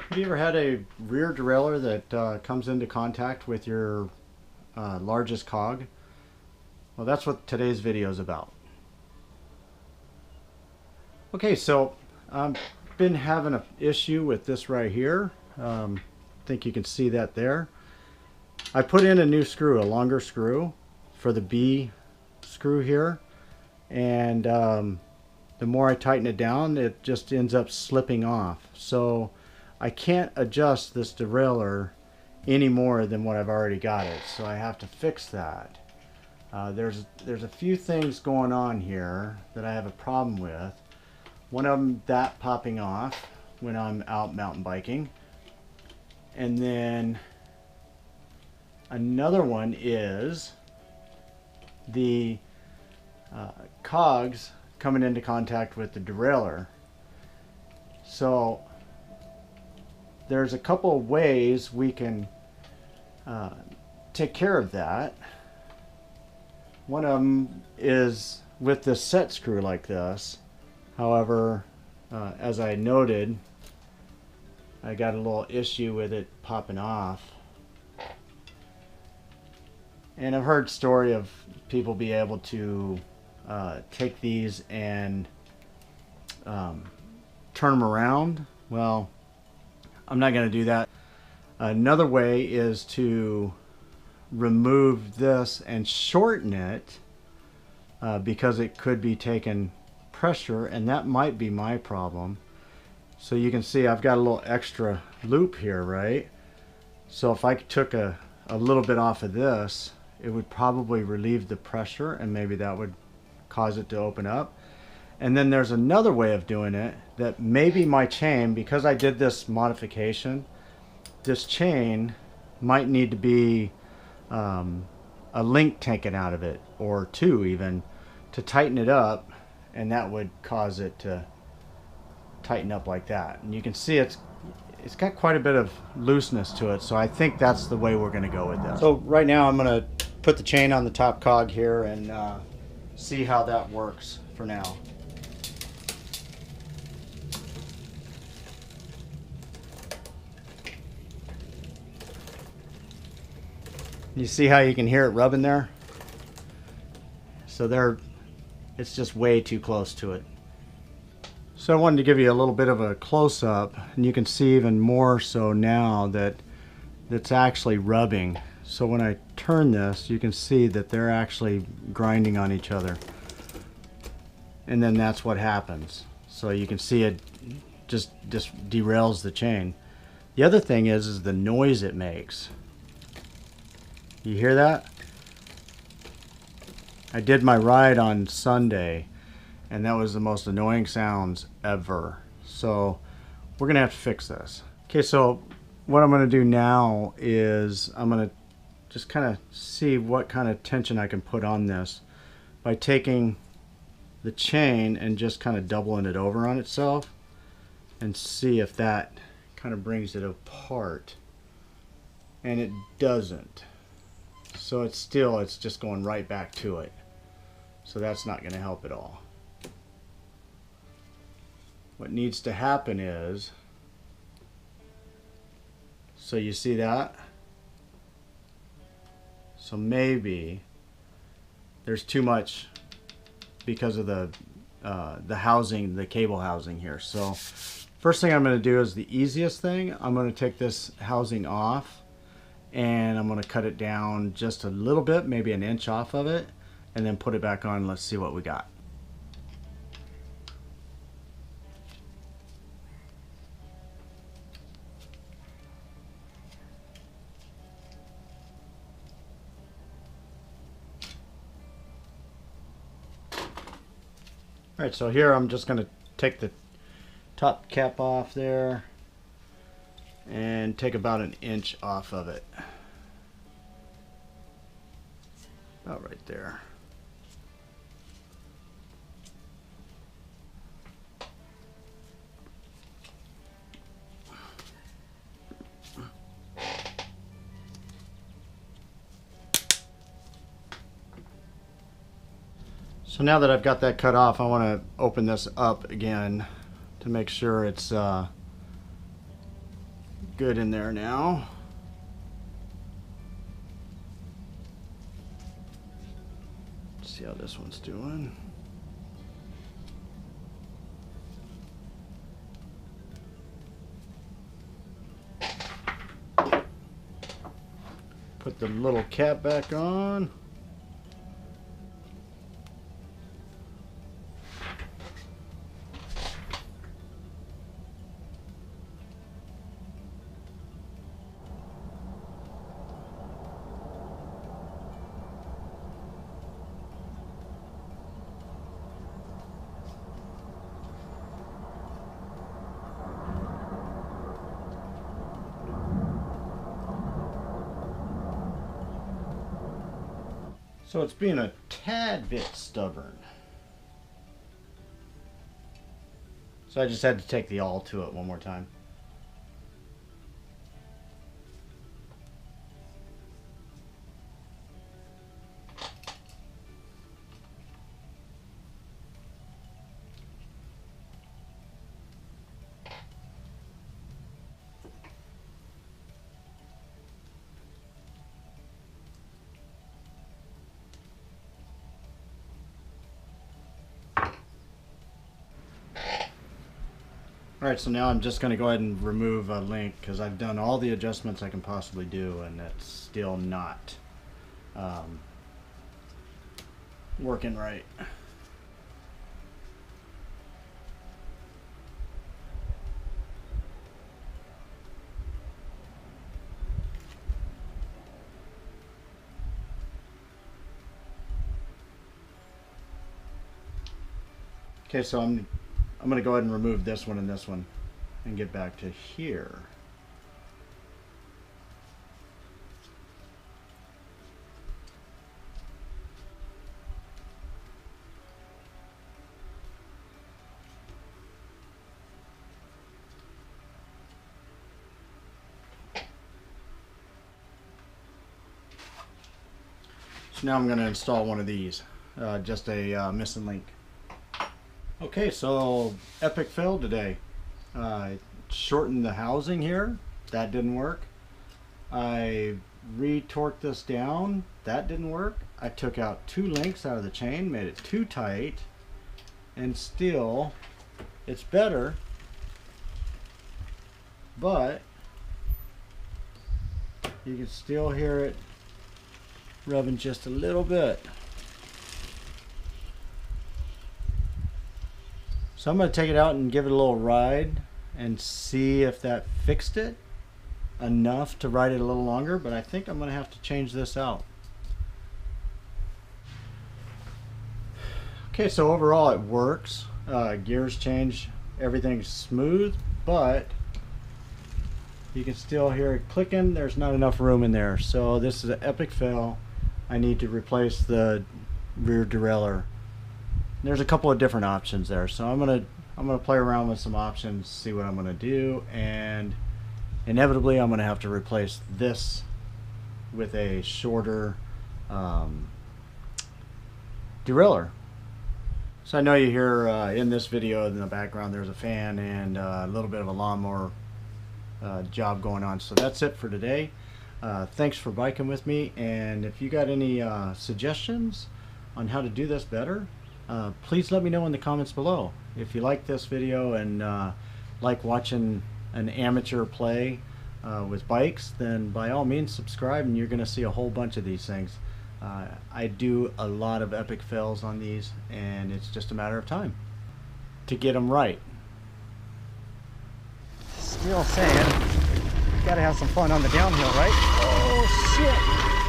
Have you ever had a rear derailleur that comes into contact with your largest cog? Well, that's what today's video is about. Okay, so I've been having an issue with this right here. I think you can see that there. I put in a new screw, a longer screw for the B screw here, and the more I tighten it down, it just ends up slipping off. So I can't adjust this derailleur any more than what I've already got it, so I have to fix that. There's a few things going on here that I have a problem with. One of them, that popping off when I'm out mountain biking, and then another one is the cogs coming into contact with the derailleur. So there's a couple of ways we can take care of that. One of them is with this set screw like this. However, as I noted, I got a little issue with it popping off. And I've heard story of people be able to take these and turn them around. Well, I'm not going to do that. Another way is to remove this and shorten it because it could be taking pressure, and that might be my problem. So you can see I've got a little extra loop here, right? So if I took a little bit off of this, it would probably relieve the pressure, and maybe that would cause it to open up. And then there's another way of doing it that maybe my chain, because I did this modification, this chain might need to be a link taken out of it, or two even, to tighten it up, and that would cause it to tighten up like that. And you can see it's got quite a bit of looseness to it, so I think that's the way we're going to go with this. So right now I'm going to put the chain on the top cog here and see how that works for now. You see how you can hear it rubbing there? So it's just way too close to it. So I wanted to give you a little bit of a close-up, and you can see even more so now that it's actually rubbing. So when I turn this, you can see that they're actually grinding on each other. And then that's what happens. So you can see it just derails the chain. The other thing is the noise it makes. You hear that? I did my ride on Sunday, and that was the most annoying sounds ever. So we're gonna have to fix this. Okay, so what I'm gonna do now is I'm gonna just kind of see what kind of tension I can put on this by taking the chain and just kind of doubling it over on itself, and see if that kind of brings it apart. And it doesn't. So it's just going right back to it. So that's not going to help at all. What needs to happen is, so you see that? So maybe there's too much because of the housing, the cable housing here. So first thing I'm going to do is the easiest thing. I'm going to take this housing off, and I'm going to cut it down just a little bit, maybe an inch off of it, and then put it back on. Let's see what we got. Alright, so here I'm just going to take the top cap off there and take about an inch off of it. About right there. So now that I've got that cut off, I want to open this up again to make sure it's good in there now. Let's see how this one's doing. Put the little cap back on. So it's being a tad bit stubborn. So I just had to take the all to it one more time. Alright, so now I'm just going to go ahead and remove a link because I've done all the adjustments I can possibly do and it's still not working right. Okay, so I'm going to go ahead and remove this one and get back to here. So now I'm going to install one of these, just a missing link. Okay, so epic fail today. Shortened the housing here, that didn't work. I retorqued this down, that didn't work. I took out 2 links out of the chain, made it too tight, and still it's better, but you can still hear it rubbing just a little bit. So I'm going to take it out and give it a little ride and see if that fixed it enough to ride it a little longer, but I think I'm going to have to change this out. Okay, so overall it works. Gears change, everything's smooth, but you can still hear it clicking. There's not enough room in there. So this is an epic fail. I need to replace the rear derailleur. There's a couple of different options there, so I'm gonna play around with some options, see what I'm gonna do, and inevitably I'm gonna have to replace this with a shorter derailleur. So I know you hear in this video in the background there's a fan and a little bit of a lawnmower job going on. So that's it for today. Thanks for biking with me, and if you got any suggestions on how to do this better, please let me know in the comments below. If you like this video and like watching an amateur play with bikes, then by all means subscribe and you're going to see a whole bunch of these things. I do a lot of epic fails on these and it's just a matter of time to get them right. Still saying, gotta have some fun on the downhill, right? Oh shit!